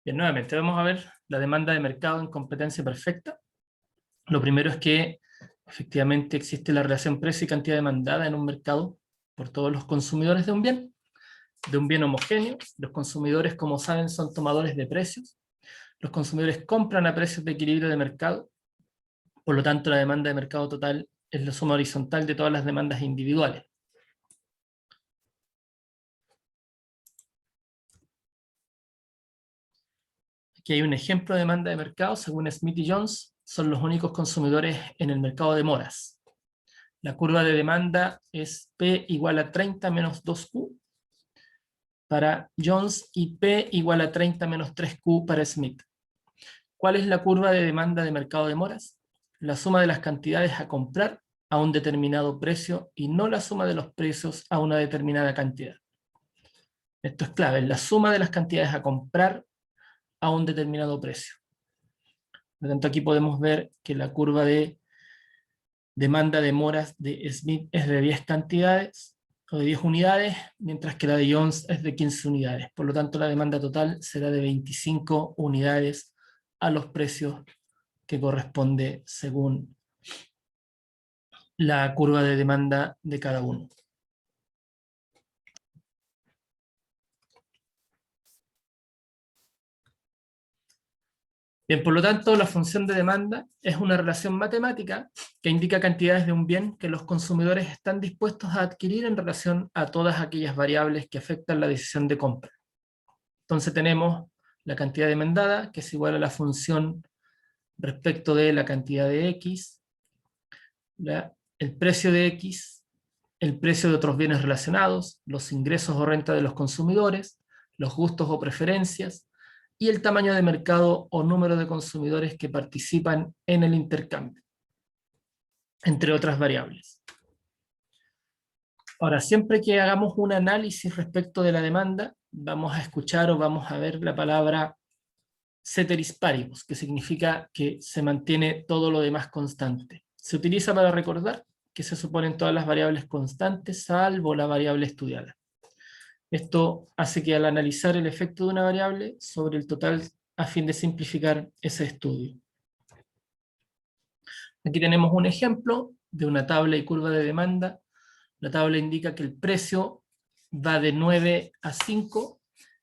Bien, nuevamente vamos a ver la demanda de mercado en competencia perfecta. Lo primero es que efectivamente existe la relación precio y cantidad demandada en un mercado por todos los consumidores de un bien homogéneo. Los consumidores, como saben, son tomadores de precios. Los consumidores compran a precios de equilibrio de mercado. Por lo tanto, la demanda de mercado total es la suma horizontal de todas las demandas individuales. Aquí hay un ejemplo de demanda de mercado. Según Smith y Jones, son los únicos consumidores en el mercado de moras. La curva de demanda es P igual a 30 menos 2Q para Jones y P igual a 30 menos 3Q para Smith. ¿Cuál es la curva de demanda de mercado de moras? La suma de las cantidades a comprar a un determinado precio y no la suma de los precios a una determinada cantidad. Esto es clave, la suma de las cantidades a comprar a un determinado precio. Por lo tanto, aquí podemos ver que la curva de demanda de moras de Smith es de 10 cantidades o de 10 unidades, mientras que la de Jones es de 15 unidades. Por lo tanto, la demanda total será de 25 unidades a los precios que corresponde según la curva de demanda de cada uno. Bien, por lo tanto, la función de demanda es una relación matemática que indica cantidades de un bien que los consumidores están dispuestos a adquirir en relación a todas aquellas variables que afectan la decisión de compra. Entonces tenemos la cantidad demandada, que es igual a la función respecto de la cantidad de X, el precio de X, el precio de otros bienes relacionados, los ingresos o renta de los consumidores, los gustos o preferencias, y el tamaño de mercado o número de consumidores que participan en el intercambio, entre otras variables. Ahora, siempre que hagamos un análisis respecto de la demanda, vamos a escuchar o vamos a ver la palabra ceteris paribus, que significa que se mantiene todo lo demás constante. Se utiliza para recordar que se suponen todas las variables constantes, salvo la variable estudiada. Esto hace que al analizar el efecto de una variable sobre el total a fin de simplificar ese estudio. Aquí tenemos un ejemplo de una tabla y curva de demanda. La tabla indica que el precio va de 9 a 5.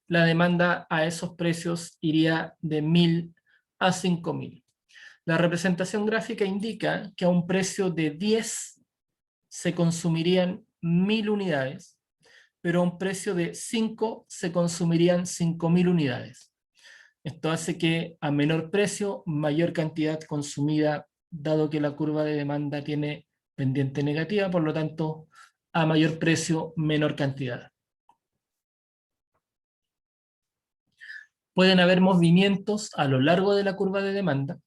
La demanda a esos precios iría de 1000 a 5000. La representación gráfica indica que a un precio de 10 se consumirían 1000 unidades, pero a un precio de 5 se consumirían 5000 unidades. Esto hace que a menor precio, mayor cantidad consumida, dado que la curva de demanda tiene pendiente negativa, por lo tanto, a mayor precio, menor cantidad. Pueden haber movimientos a lo largo de la curva de demanda,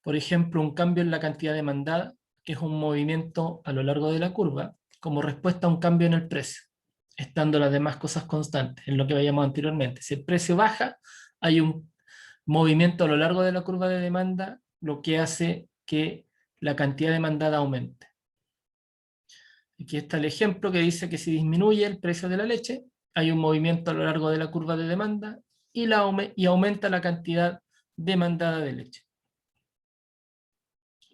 por ejemplo, un cambio en la cantidad demandada, que es un movimiento a lo largo de la curva, como respuesta a un cambio en el precio, estando las demás cosas constantes, en lo que veíamos anteriormente. Si el precio baja, hay un movimiento a lo largo de la curva de demanda, lo que hace que la cantidad demandada aumente. Aquí está el ejemplo que dice que si disminuye el precio de la leche, hay un movimiento a lo largo de la curva de demanda y aumenta la cantidad demandada de leche.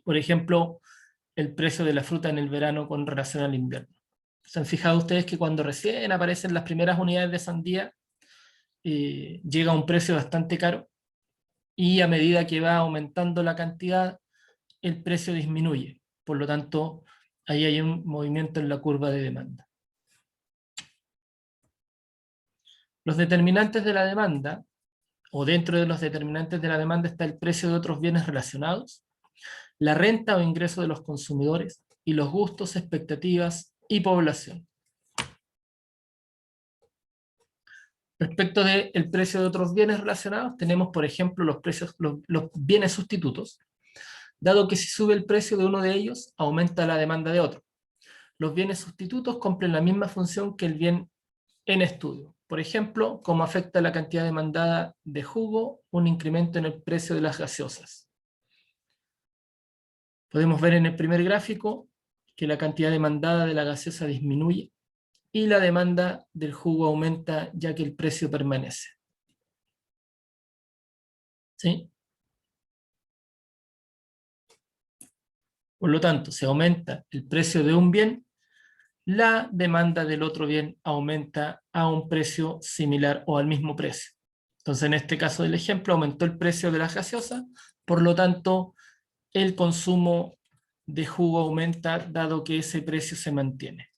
Por ejemplo, el precio de la fruta en el verano con relación al invierno. ¿Se han fijado ustedes que cuando recién aparecen las primeras unidades de sandía, llega a un precio bastante caro? Y a medida que va aumentando la cantidad, el precio disminuye. Por lo tanto, ahí hay un movimiento en la curva de demanda. Los determinantes de la demanda, o dentro de los determinantes de la demanda está el precio de otros bienes relacionados, la renta o ingreso de los consumidores, y los gustos, expectativas y población. Respecto del precio de otros bienes relacionados, tenemos, por ejemplo, los bienes sustitutos, dado que si sube el precio de uno de ellos, aumenta la demanda de otro. Los bienes sustitutos cumplen la misma función que el bien en estudio. Por ejemplo, cómo afecta la cantidad demandada de jugo un incremento en el precio de las gaseosas. Podemos ver en el primer gráfico que la cantidad demandada de la gaseosa disminuye y la demanda del jugo aumenta ya que el precio permanece. ¿Sí? Por lo tanto, si aumenta el precio de un bien, la demanda del otro bien aumenta a un precio similar o al mismo precio. Entonces, en este caso del ejemplo, aumentó el precio de las gaseosas, por lo tanto, el consumo de jugo aumenta dado que ese precio se mantiene.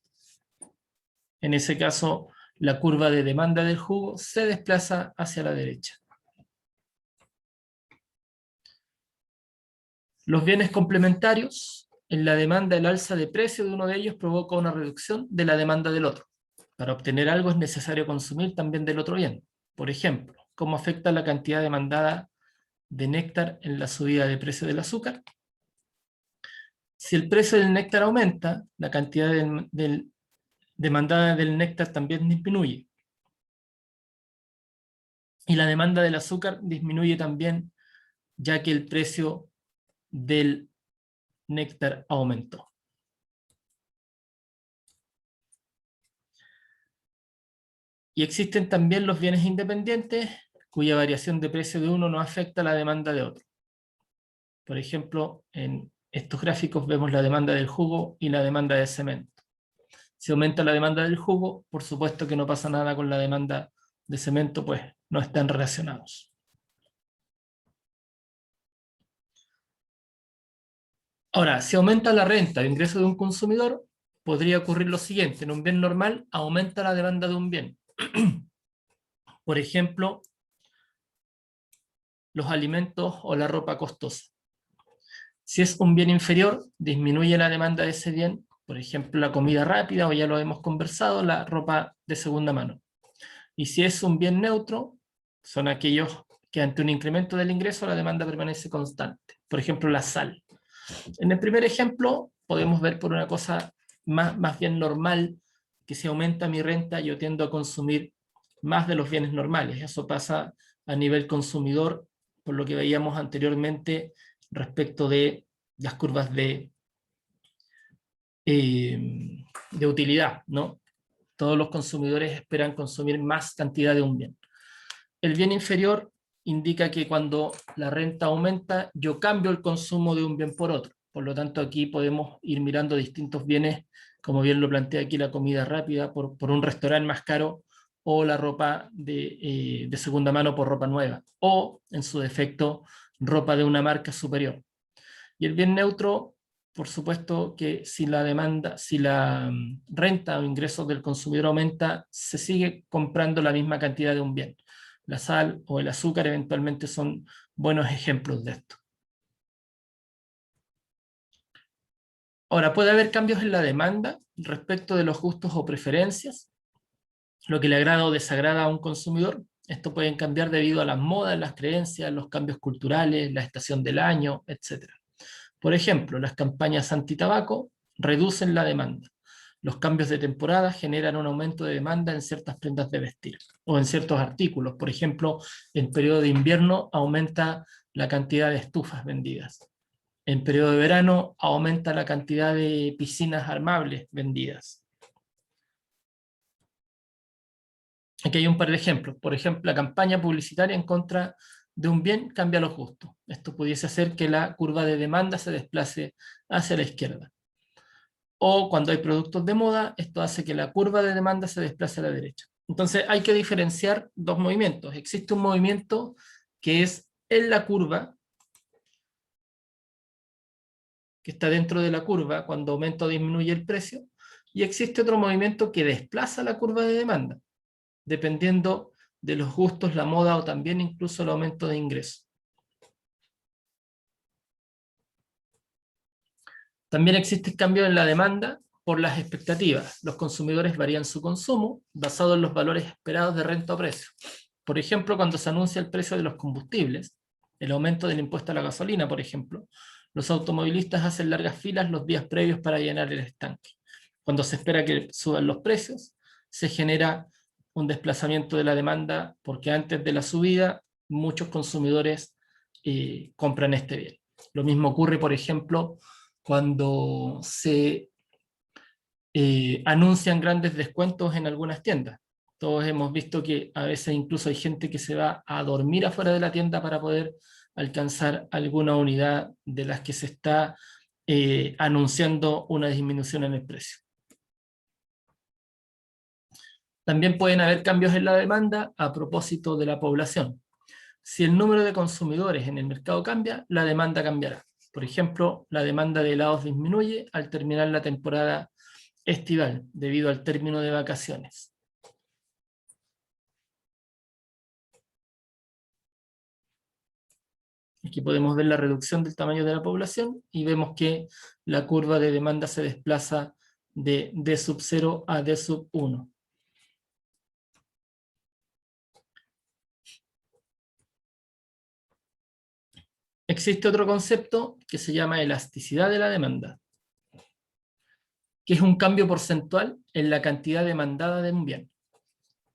En ese caso, la curva de demanda del jugo se desplaza hacia la derecha. Los bienes complementarios, en la demanda el alza de precio de uno de ellos provoca una reducción de la demanda del otro. Para obtener algo es necesario consumir también del otro bien. Por ejemplo, ¿cómo afecta la cantidad demandada de néctar en la subida de precio del azúcar? Si el precio del néctar aumenta, la cantidad demandada del néctar también disminuye. Y la demanda del azúcar disminuye también, ya que el precio del néctar aumentó. Y existen también los bienes independientes, cuya variación de precio de uno no afecta la demanda de otro. Por ejemplo, en estos gráficos vemos la demanda del jugo y la demanda de cemento. Si aumenta la demanda del jugo, por supuesto que no pasa nada con la demanda de cemento, pues no están relacionados. Ahora, si aumenta la renta de ingreso de un consumidor, podría ocurrir lo siguiente. En un bien normal, aumenta la demanda de un bien. Por ejemplo, los alimentos o la ropa costosa. Si es un bien inferior, disminuye la demanda de ese bien, por ejemplo, la comida rápida, o ya lo hemos conversado, la ropa de segunda mano. Y si es un bien neutro, son aquellos que ante un incremento del ingreso la demanda permanece constante. Por ejemplo, la sal. En el primer ejemplo, podemos ver por una cosa más bien normal, que si aumenta mi renta, yo tiendo a consumir más de los bienes normales. Eso pasa a nivel consumidor, por lo que veíamos anteriormente respecto de las curvas de utilidad, ¿no? Todos los consumidores esperan consumir más cantidad de un bien. El bien inferior indica que cuando la renta aumenta, yo cambio el consumo de un bien por otro. Por lo tanto, aquí podemos ir mirando distintos bienes, como bien lo plantea aquí la comida rápida, por un restaurante más caro, o la ropa de segunda mano por ropa nueva, o, en su defecto, ropa de una marca superior. Y el bien neutro, por supuesto que si la demanda, si la renta o ingresos del consumidor aumenta, se sigue comprando la misma cantidad de un bien. La sal o el azúcar eventualmente son buenos ejemplos de esto. Ahora, puede haber cambios en la demanda respecto de los gustos o preferencias, lo que le agrada o desagrada a un consumidor. Esto puede cambiar debido a las modas, las creencias, los cambios culturales, la estación del año, etc. Por ejemplo, las campañas antitabaco reducen la demanda. Los cambios de temporada generan un aumento de demanda en ciertas prendas de vestir o en ciertos artículos. Por ejemplo, en periodo de invierno aumenta la cantidad de estufas vendidas. En periodo de verano aumenta la cantidad de piscinas armables vendidas. Aquí hay un par de ejemplos. Por ejemplo, la campaña publicitaria en contra de un bien cambia los gustos. Esto pudiese hacer que la curva de demanda se desplace hacia la izquierda. O cuando hay productos de moda, esto hace que la curva de demanda se desplace a la derecha. Entonces hay que diferenciar dos movimientos. Existe un movimiento que es en la curva, que está dentro de la curva cuando aumenta o disminuye el precio, y existe otro movimiento que desplaza la curva de demanda, dependiendo de los gustos, la moda o también incluso el aumento de ingresos. También existe cambio en la demanda por las expectativas. Los consumidores varían su consumo basado en los valores esperados de renta o precio. Por ejemplo, cuando se anuncia el precio de los combustibles, el aumento del impuesto a la gasolina, por ejemplo, los automovilistas hacen largas filas los días previos para llenar el estanque. Cuando se espera que suban los precios, se genera un desplazamiento de la demanda porque antes de la subida muchos consumidores compran este bien. Lo mismo ocurre, por ejemplo, cuando se anuncian grandes descuentos en algunas tiendas. Todos hemos visto que a veces incluso hay gente que se va a dormir afuera de la tienda para poder alcanzar alguna unidad de las que se está anunciando una disminución en el precio. También pueden haber cambios en la demanda a propósito de la población. Si el número de consumidores en el mercado cambia, la demanda cambiará. Por ejemplo, la demanda de helados disminuye al terminar la temporada estival, debido al término de vacaciones. Aquí podemos ver la reducción del tamaño de la población y vemos que la curva de demanda se desplaza de D sub 0 a D sub 1. Existe otro concepto que se llama elasticidad de la demanda, que es un cambio porcentual en la cantidad demandada de un bien,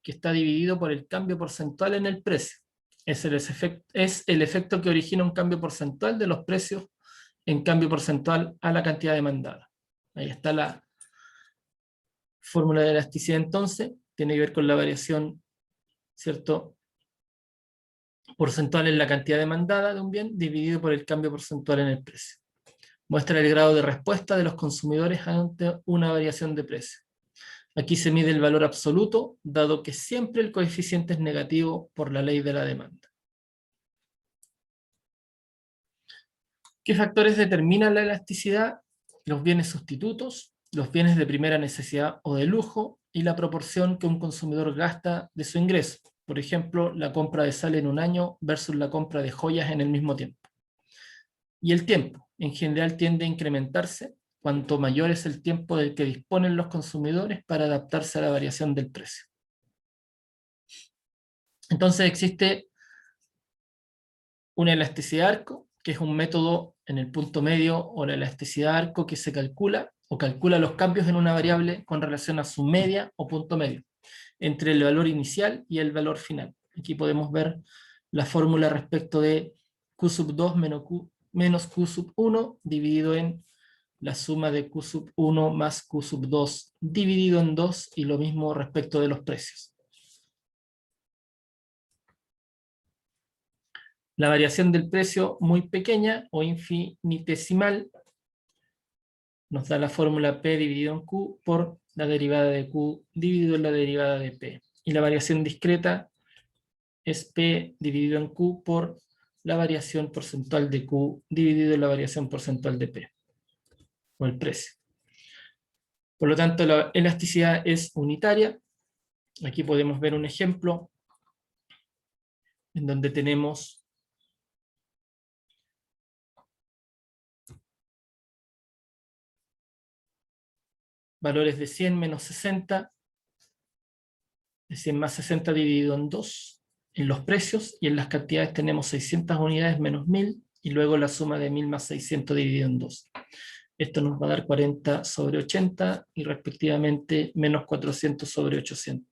que está dividido por el cambio porcentual en el precio. Es el efecto que origina un cambio porcentual de los precios en cambio porcentual a la cantidad demandada. Ahí está la fórmula de elasticidad entonces, tiene que ver con la variación, ¿cierto?, porcentual en la cantidad demandada de un bien dividido por el cambio porcentual en el precio. Muestra el grado de respuesta de los consumidores ante una variación de precio. Aquí se mide el valor absoluto, dado que siempre el coeficiente es negativo por la ley de la demanda. ¿Qué factores determinan la elasticidad? Los bienes sustitutos, los bienes de primera necesidad o de lujo, y la proporción que un consumidor gasta de su ingreso. Por ejemplo, la compra de sal en un año versus la compra de joyas en el mismo tiempo. Y el tiempo, en general, tiende a incrementarse cuanto mayor es el tiempo del que disponen los consumidores para adaptarse a la variación del precio. Entonces existe una elasticidad arco, que es un método en el punto medio, o la elasticidad arco que se calcula o calcula los cambios en una variable con relación a su media o punto medio, entre el valor inicial y el valor final. Aquí podemos ver la fórmula respecto de Q sub 2 menos Q sub 1 dividido en la suma de Q sub 1 más Q sub 2 dividido en 2, y lo mismo respecto de los precios. La variación del precio muy pequeña o infinitesimal nos da la fórmula P dividido en Q por la derivada de Q dividido en la derivada de P. Y la variación discreta es P dividido en Q por la variación porcentual de Q dividido en la variación porcentual de P, o el precio. Por lo tanto, la elasticidad es unitaria. Aquí podemos ver un ejemplo en donde tenemos valores de 100 menos 60, de 100 más 60 dividido en 2, en los precios, y en las cantidades tenemos 600 unidades menos 1000, y luego la suma de 1000 más 600 dividido en 2. Esto nos va a dar 40 sobre 80, y respectivamente menos 400 sobre 800.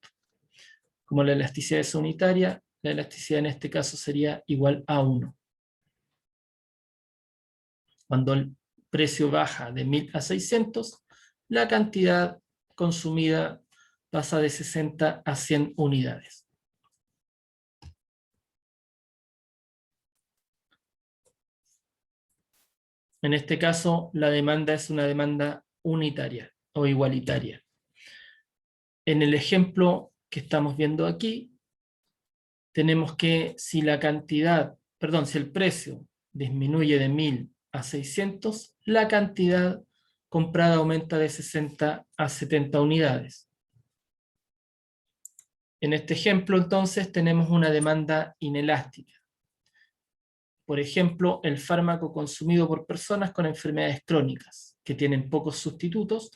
Como la elasticidad es unitaria, la elasticidad en este caso sería igual a 1. Cuando el precio baja de 1000 a 600, la cantidad consumida pasa de 60 a 100 unidades. En este caso, la demanda es una demanda unitaria o igualitaria. En el ejemplo que estamos viendo aquí, tenemos que si el precio disminuye de 1000 a 600, la cantidad comprada aumenta de 60 a 70 unidades. En este ejemplo, entonces, tenemos una demanda inelástica. Por ejemplo, el fármaco consumido por personas con enfermedades crónicas, que tienen pocos sustitutos,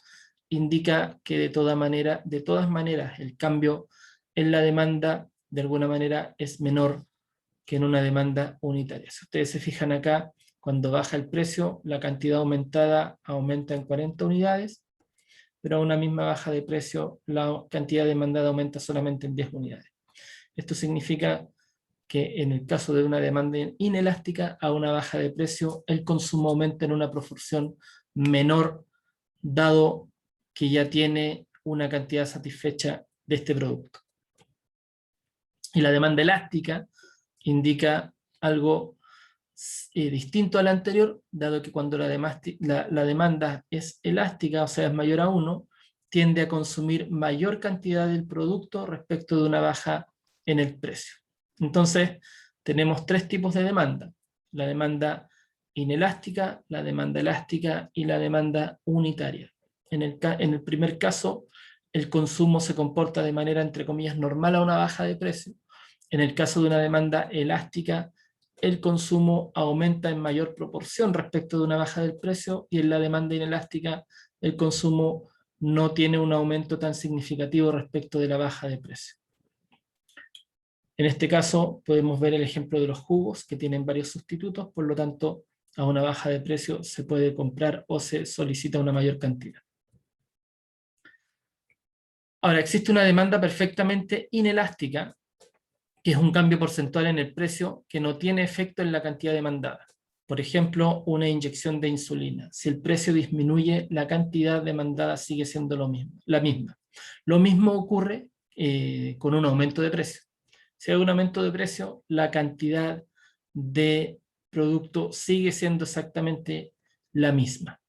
indica que de todas maneras, el cambio en la demanda, de alguna manera, es menor que en una demanda unitaria. Si ustedes se fijan acá, cuando baja el precio, la cantidad aumentada aumenta en 40 unidades, pero a una misma baja de precio, la cantidad demandada aumenta solamente en 10 unidades. Esto significa que en el caso de una demanda inelástica, a una baja de precio, el consumo aumenta en una proporción menor, dado que ya tiene una cantidad satisfecha de este producto. Y la demanda elástica indica algo distinto a la anterior, dado que cuando la demanda es elástica, o sea, es mayor a 1, tiende a consumir mayor cantidad del producto respecto de una baja en el precio. Entonces, tenemos tres tipos de demanda: la demanda inelástica, la demanda elástica y la demanda unitaria. En el primer caso, el consumo se comporta de manera, entre comillas, normal a una baja de precio. En el caso de una demanda elástica, el consumo aumenta en mayor proporción respecto de una baja del precio, y en la demanda inelástica el consumo no tiene un aumento tan significativo respecto de la baja de precio. En este caso podemos ver el ejemplo de los jugos, que tienen varios sustitutos, por lo tanto a una baja de precio se puede comprar o se solicita una mayor cantidad. Ahora, existe una demanda perfectamente inelástica, que es un cambio porcentual en el precio que no tiene efecto en la cantidad demandada. Por ejemplo, una inyección de insulina. Si el precio disminuye, la cantidad demandada sigue siendo la misma. Lo mismo ocurre con un aumento de precio. Si hay un aumento de precio, la cantidad de producto sigue siendo exactamente la misma,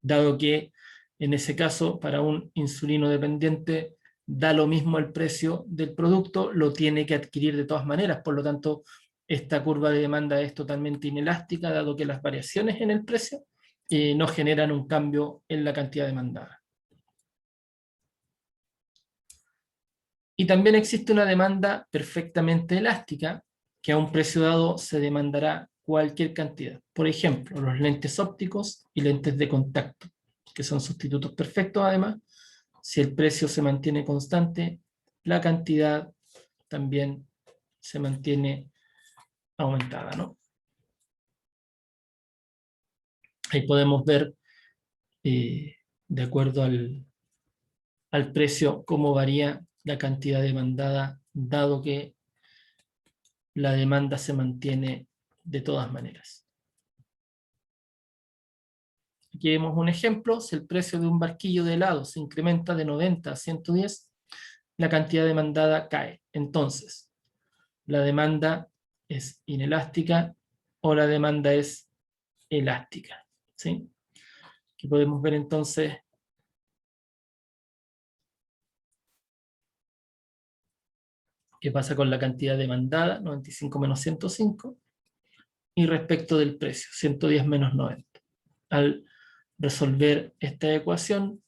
dado que en ese caso, para un insulino dependiente, da lo mismo el precio del producto, lo tiene que adquirir de todas maneras. Por lo tanto, esta curva de demanda es totalmente inelástica, dado que las variaciones en el precio no generan un cambio en la cantidad demandada. Y también existe una demanda perfectamente elástica, que a un precio dado se demandará cualquier cantidad. Por ejemplo, los lentes ópticos y lentes de contacto, que son sustitutos perfectos además. Si el precio se mantiene constante, la cantidad también se mantiene aumentada, ¿no? Ahí podemos ver, de acuerdo al precio, cómo varía la cantidad demandada, dado que la demanda se mantiene de todas maneras. Aquí vemos un ejemplo: si el precio de un barquillo de helado se incrementa de 90 a 110, la cantidad demandada cae. Entonces, la demanda es inelástica o la demanda es elástica, ¿sí? Aquí podemos ver entonces qué pasa con la cantidad demandada, 95 menos 105, y respecto del precio, 110 menos 90. Al resolver esta ecuación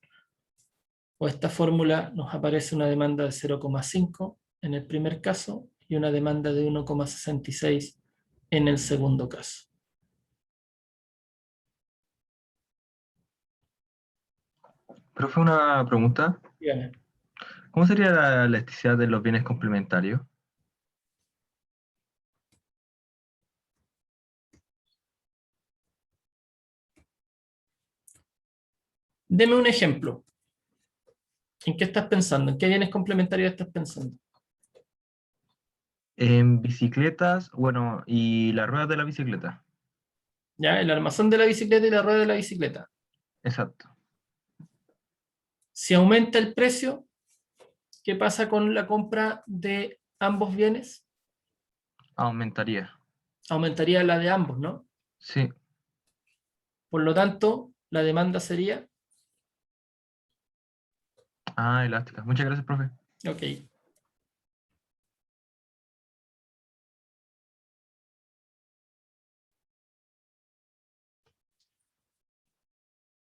o esta fórmula, nos aparece una demanda de 0,5 en el primer caso y una demanda de 1,66 en el segundo caso. Profe, una pregunta. Dígame. ¿Cómo sería la elasticidad de los bienes complementarios? Deme un ejemplo. ¿En qué estás pensando? ¿En qué bienes complementarios estás pensando? En bicicletas, bueno, y las ruedas de la bicicleta. ¿Ya? El armazón de la bicicleta y la rueda de la bicicleta. Exacto. Si aumenta el precio, ¿qué pasa con la compra de ambos bienes? Aumentaría. Aumentaría la de ambos, ¿no? Sí. Por lo tanto, la demanda sería... Ah, elástica. Muchas gracias, profe. Ok.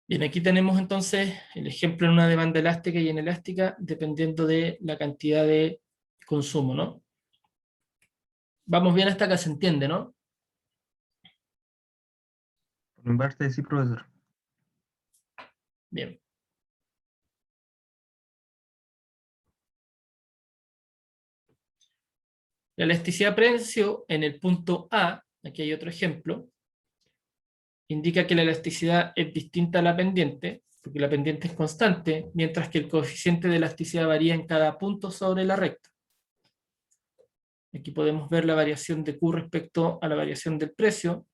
Bien, aquí tenemos entonces el ejemplo en una demanda elástica y inelástica, dependiendo de la cantidad de consumo, ¿no? Vamos bien hasta acá, se entiende, ¿no? Por mi parte, sí, profesor. Bien. La elasticidad precio en el punto A, aquí hay otro ejemplo, indica que la elasticidad es distinta a la pendiente, porque la pendiente es constante, mientras que el coeficiente de elasticidad varía en cada punto sobre la recta. Aquí podemos ver la variación de Q respecto a la variación del precio.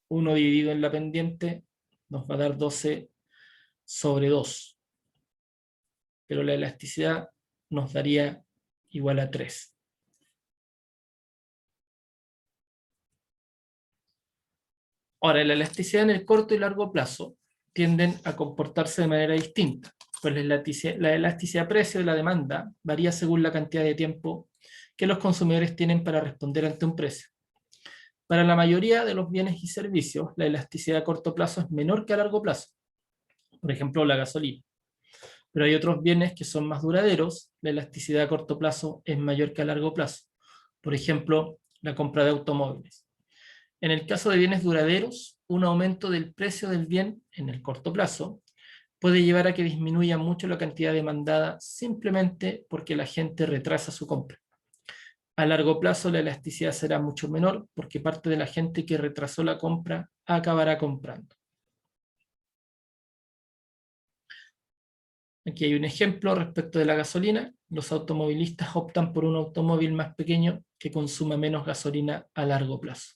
1 dividido en la pendiente nos va a dar 12 sobre 2. Pero la elasticidad nos daría igual a 3. Ahora, la elasticidad en el corto y largo plazo tienden a comportarse de manera distinta, pues la elasticidad precio de la demanda varía según la cantidad de tiempo que los consumidores tienen para responder ante un precio. Para la mayoría de los bienes y servicios, la elasticidad a corto plazo es menor que a largo plazo, por ejemplo, la gasolina. Pero hay otros bienes que son más duraderos, la elasticidad a corto plazo es mayor que a largo plazo, por ejemplo, la compra de automóviles. En el caso de bienes duraderos, un aumento del precio del bien en el corto plazo puede llevar a que disminuya mucho la cantidad demandada simplemente porque la gente retrasa su compra. A largo plazo la elasticidad será mucho menor porque parte de la gente que retrasó la compra acabará comprando. Aquí hay un ejemplo respecto de la gasolina. Los automovilistas optan por un automóvil más pequeño que consuma menos gasolina a largo plazo.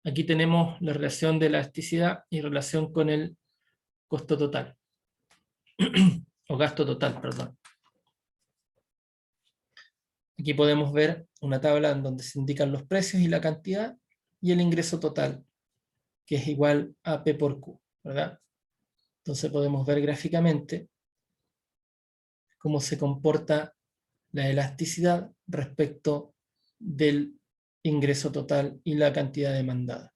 Aquí tenemos la relación de elasticidad y relación con el costo total. O gasto total, perdón. Aquí podemos ver una tabla en donde se indican los precios y la cantidad y el ingreso total, que es igual a P por Q, ¿verdad? Entonces podemos ver gráficamente cómo se comporta la elasticidad respecto del ingreso total y la cantidad demandada.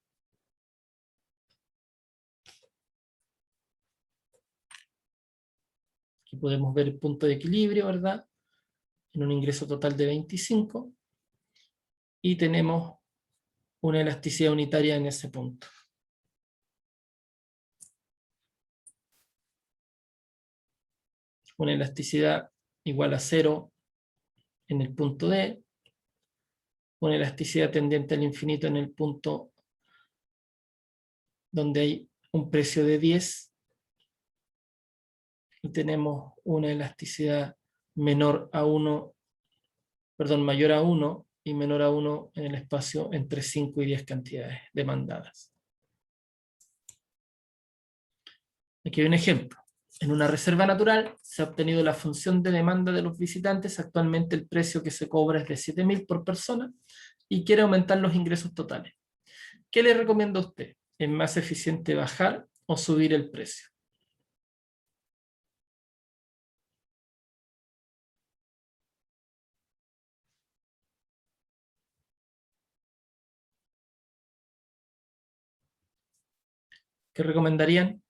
Aquí podemos ver el punto de equilibrio, ¿verdad? En un ingreso total de 25 y tenemos una elasticidad unitaria en ese punto. Una elasticidad igual a 0 en el punto D, una elasticidad tendiente al infinito en el punto donde hay un precio de 10 y tenemos una elasticidad menor a 1, perdón, mayor a 1 y menor a 1 en el espacio entre 5 y 10 cantidades demandadas. Aquí hay un ejemplo. En una reserva natural se ha obtenido la función de demanda de los visitantes. Actualmente el precio que se cobra es de 7.000 por persona y quiere aumentar los ingresos totales. ¿Qué le recomienda a usted? ¿Es más eficiente bajar o subir el precio? ¿Qué recomendarían?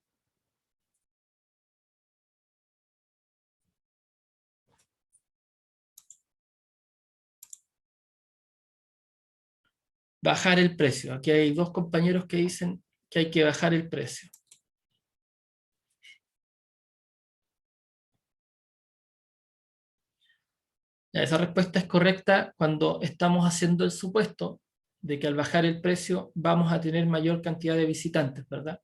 Bajar el precio. Aquí hay dos compañeros que dicen que hay que bajar el precio. Esa respuesta es correcta cuando estamos haciendo el supuesto de que al bajar el precio vamos a tener mayor cantidad de visitantes, ¿verdad?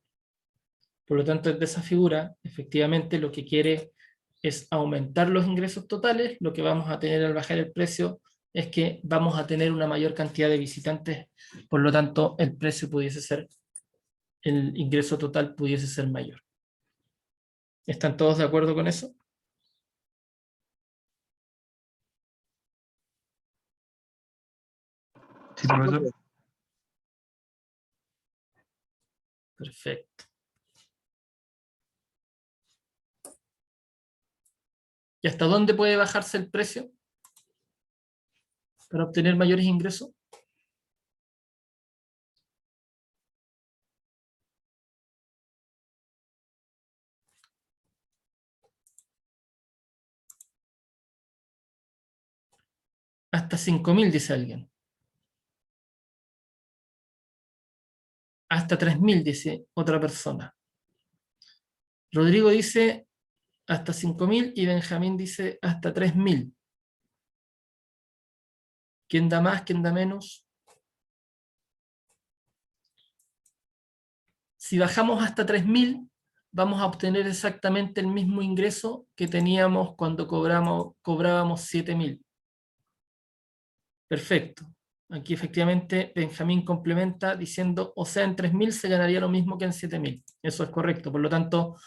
Por lo tanto, desde esa figura, efectivamente lo que quiere es aumentar los ingresos totales. Lo que vamos a tener al bajar el precio es que vamos a tener una mayor cantidad de visitantes, por lo tanto el precio pudiese ser, el ingreso total pudiese ser mayor. ¿Están todos de acuerdo con eso? Sí, profesor. Perfecto. ¿Y hasta dónde puede bajarse el precio para obtener mayores ingresos? Hasta 5.000, dice alguien. Hasta 3.000, dice otra persona. Rodrigo dice hasta 5.000 y Benjamín dice hasta 3.000. ¿Quién da más? ¿Quién da menos? Si bajamos hasta 3.000, vamos a obtener exactamente el mismo ingreso que teníamos cuando cobrábamos 7.000. Perfecto. Aquí efectivamente Benjamín complementa diciendo, o sea, en 3.000 se ganaría lo mismo que en 7.000. Eso es correcto. Por lo tanto,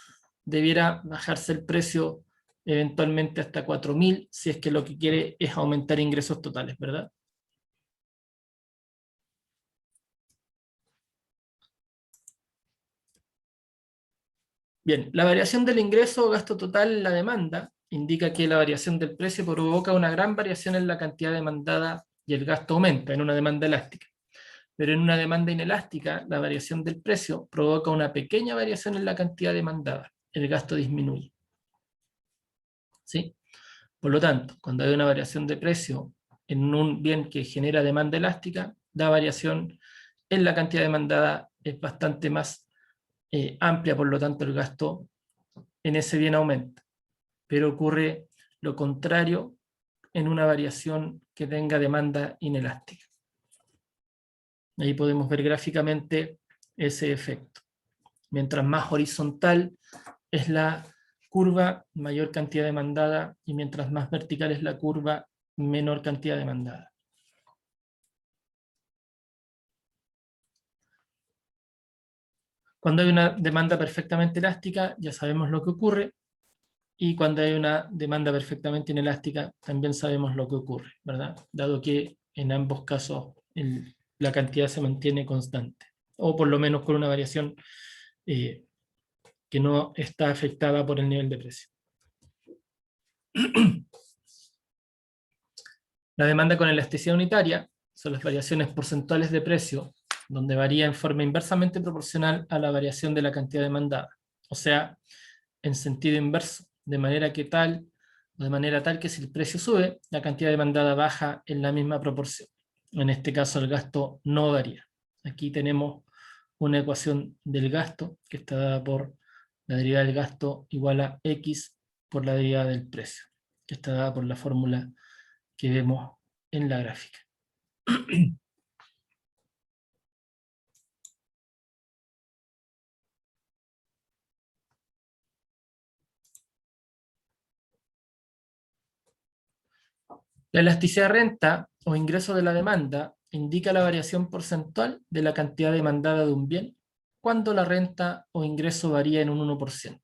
debiera bajarse el precio eventualmente hasta 4.000, si es que lo que quiere es aumentar ingresos totales, ¿verdad? Bien, la variación del ingreso o gasto total en la demanda indica que la variación del precio provoca una gran variación en la cantidad demandada y el gasto aumenta en una demanda elástica. Pero en una demanda inelástica, la variación del precio provoca una pequeña variación en la cantidad demandada. El gasto disminuye. ¿Sí? Por lo tanto, cuando hay una variación de precio en un bien que genera demanda elástica, la variación en la cantidad demandada es bastante más amplia, por lo tanto el gasto en ese bien aumenta. Pero ocurre lo contrario en una variación que tenga demanda inelástica. Ahí podemos ver gráficamente ese efecto. Mientras más horizontal es la curva, mayor cantidad demandada, y mientras más vertical es la curva, menor cantidad demandada. Cuando hay una demanda perfectamente elástica, ya sabemos lo que ocurre, y cuando hay una demanda perfectamente inelástica, también sabemos lo que ocurre, ¿verdad? Dado que en ambos casos la cantidad se mantiene constante, o por lo menos con una variación que no está afectada por el nivel de precio. La demanda con elasticidad unitaria son las variaciones porcentuales de precio, donde varía en forma inversamente proporcional a la variación de la cantidad demandada, o sea, en sentido inverso, de manera tal que si el precio sube, la cantidad demandada baja en la misma proporción. En este caso el gasto no varía. Aquí tenemos una ecuación del gasto que está dada por la derivada del gasto igual a X por la derivada del precio, que está dada por la fórmula que vemos en la gráfica. La elasticidad de renta o ingreso de la demanda indica la variación porcentual de la cantidad demandada de un bien cuando la renta o ingreso varía en un 1%.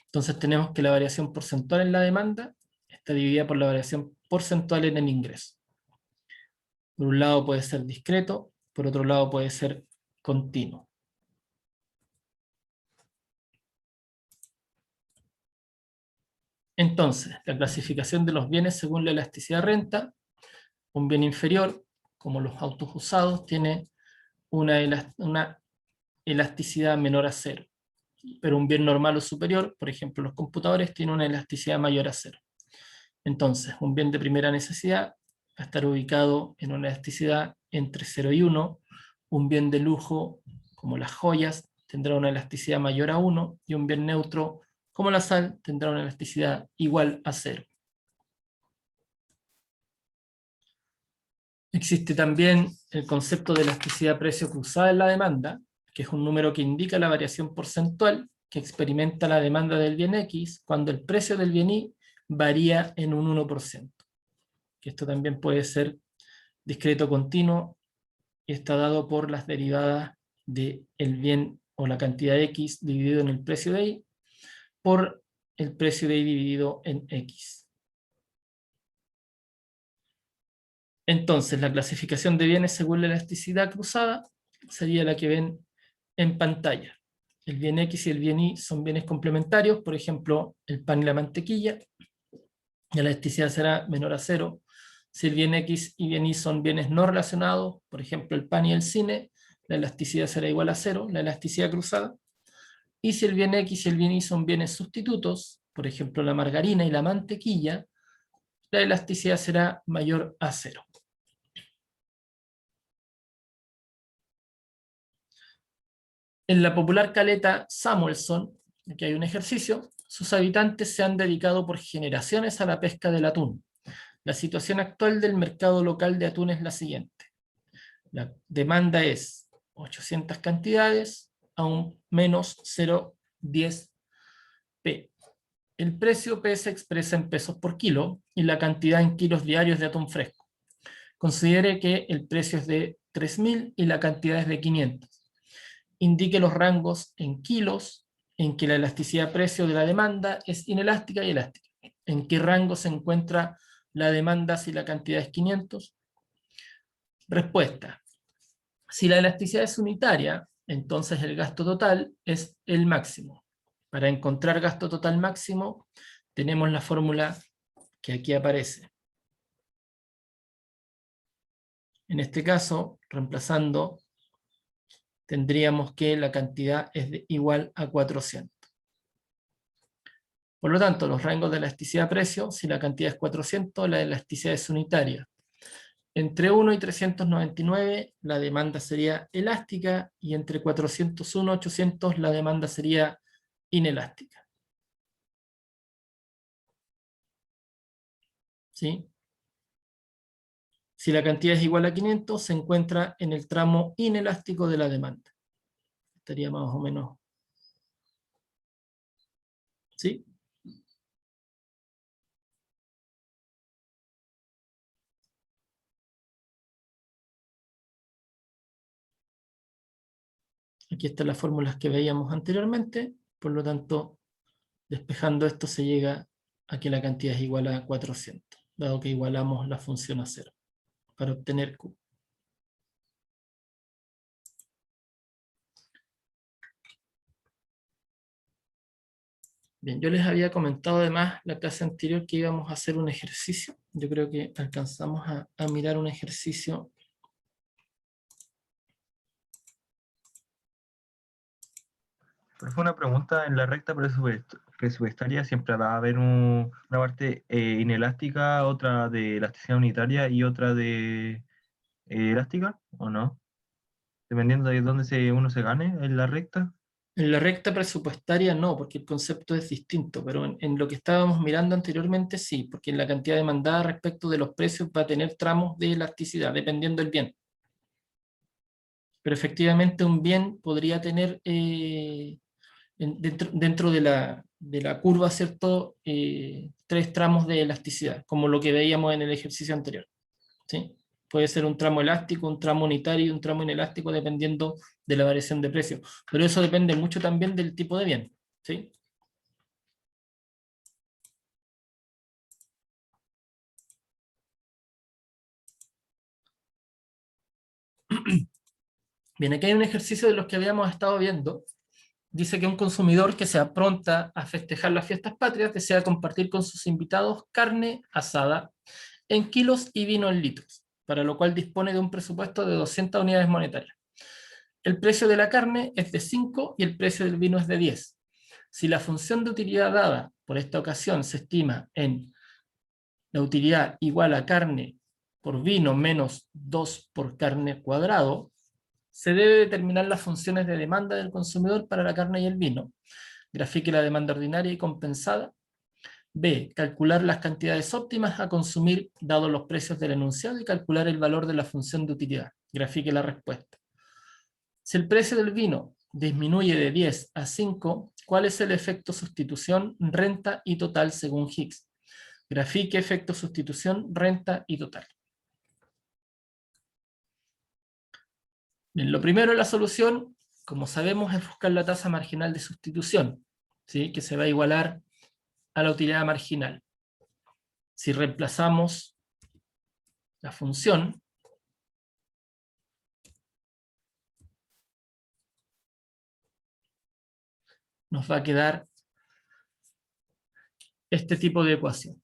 Entonces tenemos que la variación porcentual en la demanda está dividida por la variación porcentual en el ingreso. Por un lado puede ser discreto, por otro lado puede ser continuo. Entonces, la clasificación de los bienes según la elasticidad de renta: un bien inferior, como los autos usados, tiene una elasticidad menor a 0. Pero un bien normal o superior, por ejemplo los computadores, tiene una elasticidad mayor a 0. Entonces, un bien de primera necesidad va a estar ubicado en una elasticidad entre 0 y 1. Un bien de lujo, como las joyas, tendrá una elasticidad mayor a 1, y un bien neutro, como la sal, tendrá una elasticidad igual a 0. Existe también el concepto de elasticidad precio cruzada en la demanda, que es un número que indica la variación porcentual que experimenta la demanda del bien X cuando el precio del bien Y varía en un 1%. Que esto también puede ser discreto continuo y está dado por las derivadas del bien o la cantidad X dividido en el precio de Y por el precio de Y dividido en X. Entonces, la clasificación de bienes según la elasticidad cruzada sería la que ven en pantalla. El bien X y el bien Y son bienes complementarios, por ejemplo, el pan y la mantequilla, y la elasticidad será menor a 0. Si el bien X y bien Y son bienes no relacionados, por ejemplo, el pan y el cine, la elasticidad será igual a 0, la elasticidad cruzada. Y si el bien X y el bien Y son bienes sustitutos, por ejemplo, la margarina y la mantequilla, la elasticidad será mayor a 0. En la popular caleta Samuelson, aquí hay un ejercicio, sus habitantes se han dedicado por generaciones a la pesca del atún. La situación actual del mercado local de atún es la siguiente. La demanda es 800 cantidades a un menos 0,10 P. El precio P se expresa en pesos por kilo y la cantidad en kilos diarios de atún fresco. Considere que el precio es de 3.000 y la cantidad es de 500. Indique los rangos en kilos en que la elasticidad precio de la demanda es inelástica y elástica. ¿En qué rango se encuentra la demanda si la cantidad es 500? Respuesta. Si la elasticidad es unitaria, entonces el gasto total es el máximo. Para encontrar gasto total máximo, tenemos la fórmula que aquí aparece. En este caso, reemplazando, tendríamos que la cantidad es igual a 400. Por lo tanto, los rangos de elasticidad-precio, si la cantidad es 400, la elasticidad es unitaria. Entre 1 y 399 la demanda sería elástica y entre 401 y 800 la demanda sería inelástica. ¿Sí? Si la cantidad es igual a 500, se encuentra en el tramo inelástico de la demanda. Estaría más o menos. ¿Sí? Aquí están las fórmulas que veíamos anteriormente, por lo tanto, despejando esto se llega a que la cantidad es igual a 400, dado que igualamos la función a 0, para obtener Q. Bien, yo les había comentado además la clase anterior que íbamos a hacer un ejercicio. Yo creo que alcanzamos a mirar un ejercicio. Pero fue una pregunta, en la recta presupuestaria siempre va a haber una parte inelástica, otra de elasticidad unitaria y otra de elástica, ¿o no? Dependiendo de dónde uno se gane en la recta. En la recta presupuestaria no, porque el concepto es distinto, pero en lo que estábamos mirando anteriormente sí, porque en la cantidad demandada respecto de los precios va a tener tramos de elasticidad, dependiendo del bien. Pero efectivamente un bien podría tener dentro de la curva, ¿cierto? 3 tramos de elasticidad, como lo que veíamos en el ejercicio anterior. ¿Sí? Puede ser un tramo elástico, un tramo unitario y un tramo inelástico dependiendo de la variación de precio. Pero eso depende mucho también del tipo de bien. ¿Sí? Bien, aquí hay un ejercicio de los que habíamos estado viendo. Dice que un consumidor que se apronta a festejar las fiestas patrias desea compartir con sus invitados carne asada en kilos y vino en litros, para lo cual dispone de un presupuesto de 200 unidades monetarias. El precio de la carne es de 5 y el precio del vino es de 10. Si la función de utilidad dada por esta ocasión se estima en la utilidad igual a carne por vino menos 2 por carne cuadrado, se debe determinar las funciones de demanda del consumidor para la carne y el vino. Grafique la demanda ordinaria y compensada. B. Calcular las cantidades óptimas a consumir dados los precios del enunciado y calcular el valor de la función de utilidad. Grafique la respuesta. Si el precio del vino disminuye de 10 a 5, ¿cuál es el efecto sustitución, renta y total según Higgs? Grafique efecto sustitución, renta y total. Bien, lo primero en la solución, como sabemos, es buscar la tasa marginal de sustitución, ¿sí? Que se va a igualar a la utilidad marginal. Si reemplazamos la función, nos va a quedar este tipo de ecuación.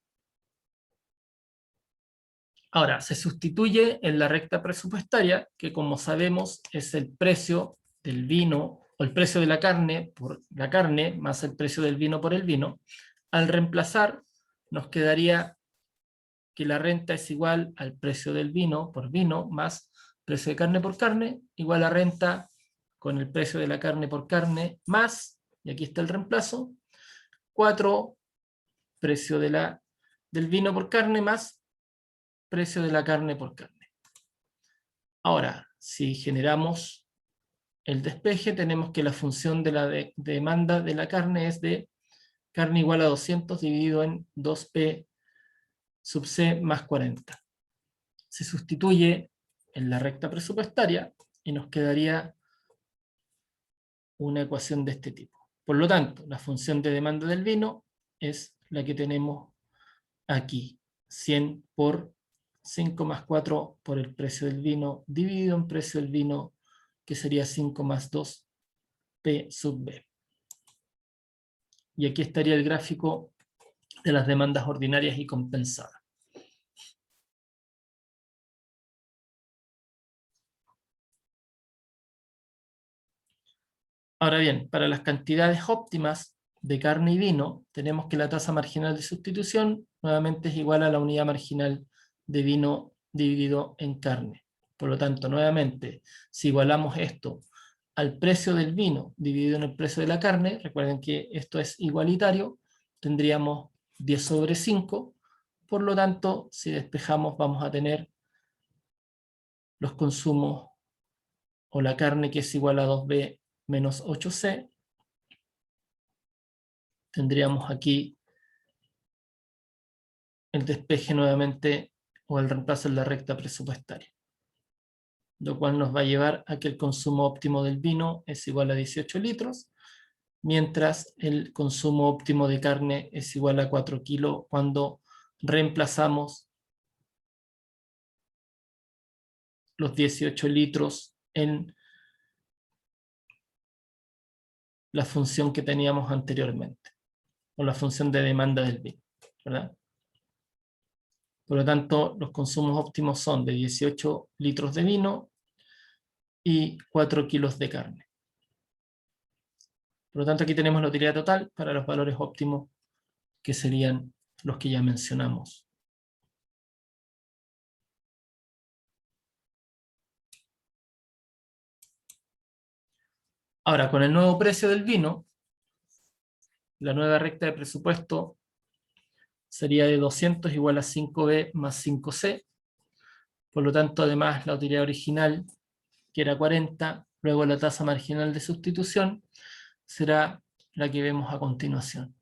Ahora, se sustituye en la recta presupuestaria, que como sabemos es el precio del vino, o el precio de la carne por la carne, más el precio del vino por el vino. Al reemplazar, nos quedaría que la renta es igual al precio del vino por vino, más precio de carne por carne, igual a renta con el precio de la carne por carne, más, y aquí está el reemplazo, 4 precio del vino por carne más precio de la carne por carne. Ahora, si generamos el despeje, tenemos que la función de la demanda de la carne es de carne igual a 200 dividido en 2p sub c más 40. Se sustituye en la recta presupuestaria y nos quedaría una ecuación de este tipo. Por lo tanto, la función de demanda del vino es la que tenemos aquí. 100 por 5 más 4 por el precio del vino, dividido en precio del vino, que sería 5 más 2 P sub B. Y aquí estaría el gráfico de las demandas ordinarias y compensadas. Ahora bien, para las cantidades óptimas de carne y vino, tenemos que la tasa marginal de sustitución nuevamente es igual a la unidad marginal de vino dividido en carne. Por lo tanto, nuevamente, si igualamos esto al precio del vino dividido en el precio de la carne, recuerden que esto es igualitario, tendríamos 10 sobre 5, por lo tanto, si despejamos vamos a tener los consumos o la carne que es igual a 2B menos 8C. Tendríamos aquí el despeje nuevamente o el reemplazo en la recta presupuestaria, lo cual nos va a llevar a que el consumo óptimo del vino es igual a 18 litros, mientras el consumo óptimo de carne es igual a 4 kilos cuando reemplazamos los 18 litros en la función que teníamos anteriormente, o la función de demanda del vino, ¿verdad? Por lo tanto, los consumos óptimos son de 18 litros de vino y 4 kilos de carne. Por lo tanto, aquí tenemos la utilidad total para los valores óptimos, que serían los que ya mencionamos. Ahora, con el nuevo precio del vino, la nueva recta de presupuesto sería de 200 igual a 5B más 5C. Por lo tanto, además, la utilidad original, que era 40, luego la tasa marginal de sustitución, será la que vemos a continuación.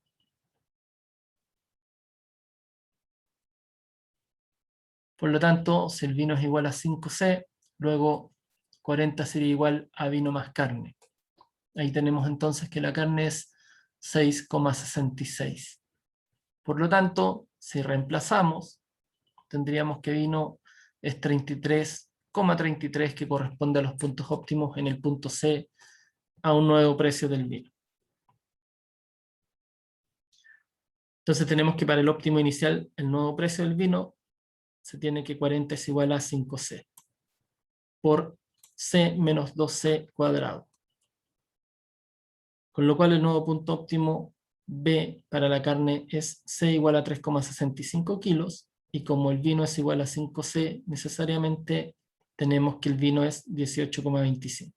Por lo tanto, si el vino es igual a 5C, luego 40 sería igual a vino más carne. Ahí tenemos entonces que la carne es 6,66. Por lo tanto, si reemplazamos, tendríamos que vino es 33,33, que corresponde a los puntos óptimos en el punto C, a un nuevo precio del vino. Entonces tenemos que para el óptimo inicial, el nuevo precio del vino, se tiene que 40 es igual a 5C por C menos 2C cuadrado. Con lo cual el nuevo punto óptimo B para la carne es C igual a 3,65 kilos, y como el vino es igual a 5C, necesariamente tenemos que el vino es 18,25.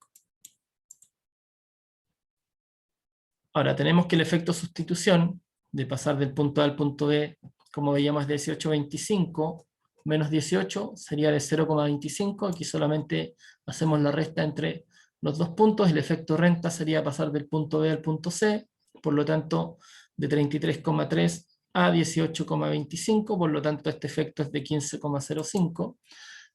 Ahora tenemos que el efecto sustitución, de pasar del punto A al punto B, como veíamos, de 18,25 menos 18 sería de 0,25. Aquí solamente hacemos la resta entre los dos puntos. El efecto renta sería pasar del punto B al punto C, por lo tanto de 33,3 a 18,25, por lo tanto este efecto es de 15,05.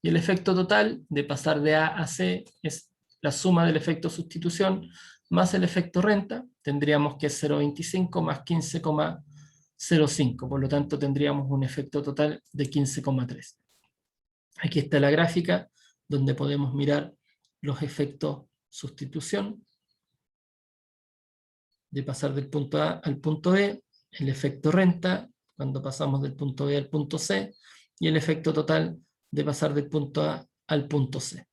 Y el efecto total de pasar de A a C es la suma del efecto sustitución más el efecto renta. Tendríamos que 0,25 más 15,05, por lo tanto tendríamos un efecto total de 15,3. Aquí está la gráfica donde podemos mirar los efectos sustitución, de pasar del punto A al punto B, el efecto renta, cuando pasamos del punto B al punto C, y el efecto total de pasar del punto A al punto C.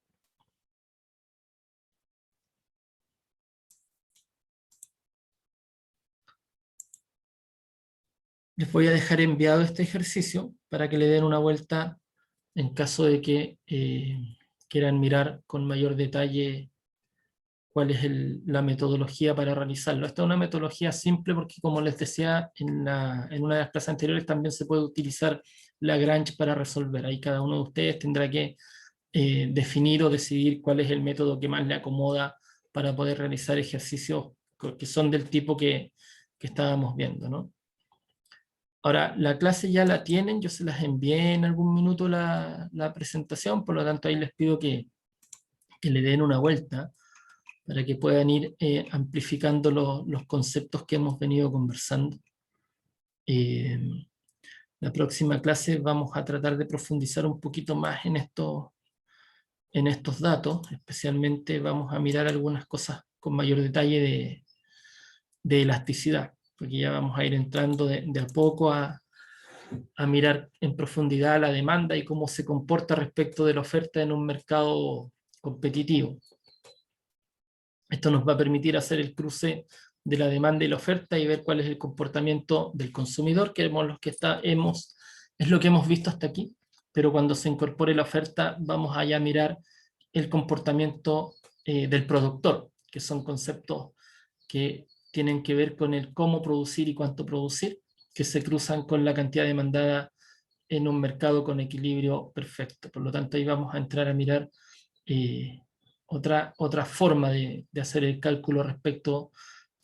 Les voy a dejar enviado este ejercicio para que le den una vuelta en caso de que quieran mirar con mayor detalle cuál es la metodología para realizarlo. Esta es una metodología simple porque, como les decía en una de las clases anteriores, también se puede utilizar Lagrange para resolver. Ahí cada uno de ustedes tendrá que definir o decidir cuál es el método que más le acomoda para poder realizar ejercicios que son del tipo que estábamos viendo, ¿no? Ahora, la clase ya la tienen, yo se las envié en algún minuto la presentación, por lo tanto ahí les pido que le den una vuelta para que puedan ir amplificando los conceptos que hemos venido conversando. La próxima clase vamos a tratar de profundizar un poquito más en estos datos, especialmente vamos a mirar algunas cosas con mayor detalle de elasticidad, porque ya vamos a ir entrando de a poco a mirar en profundidad la demanda y cómo se comporta respecto de la oferta en un mercado competitivo. Esto nos va a permitir hacer el cruce de la demanda y la oferta y ver cuál es el comportamiento del consumidor, que es lo que hemos visto hasta aquí, pero cuando se incorpore la oferta vamos a ya mirar el comportamiento del productor, que son conceptos que tienen que ver con el cómo producir y cuánto producir, que se cruzan con la cantidad demandada en un mercado con equilibrio perfecto. Por lo tanto, ahí vamos a entrar a mirar otra forma de hacer el cálculo respecto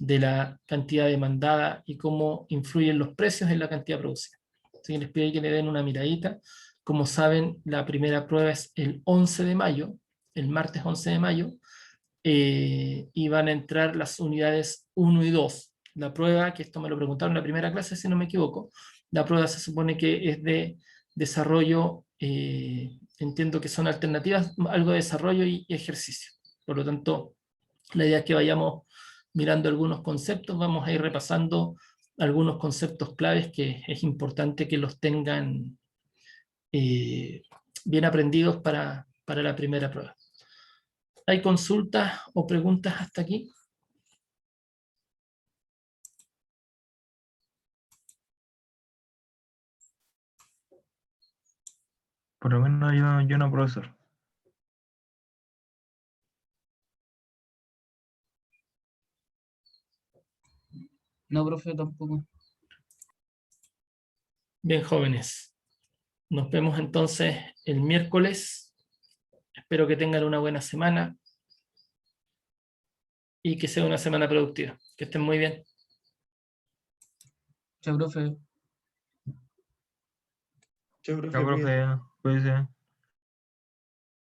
de la cantidad demandada y cómo influyen los precios en la cantidad producida. Así que les pido que le den una miradita. Como saben, la primera prueba es el 11 de mayo, el martes 11 de mayo, y van a entrar las unidades 1 y 2. La prueba, que esto me lo preguntaron en la primera clase, si no me equivoco, la prueba se supone que es de desarrollo, entiendo que son alternativas, algo de desarrollo y ejercicio. Por lo tanto, la idea es que vayamos mirando algunos conceptos, vamos a ir repasando algunos conceptos claves que es importante que los tengan bien aprendidos para la primera prueba. ¿Hay consultas o preguntas hasta aquí? Por lo menos yo no, profesor. No, profe, tampoco. Bien, jóvenes. Nos vemos entonces el miércoles. Espero que tengan una buena semana y que sea una semana productiva. Que estén muy bien. Chao, profe. Chao, profe. Chao, profe. Cuídese.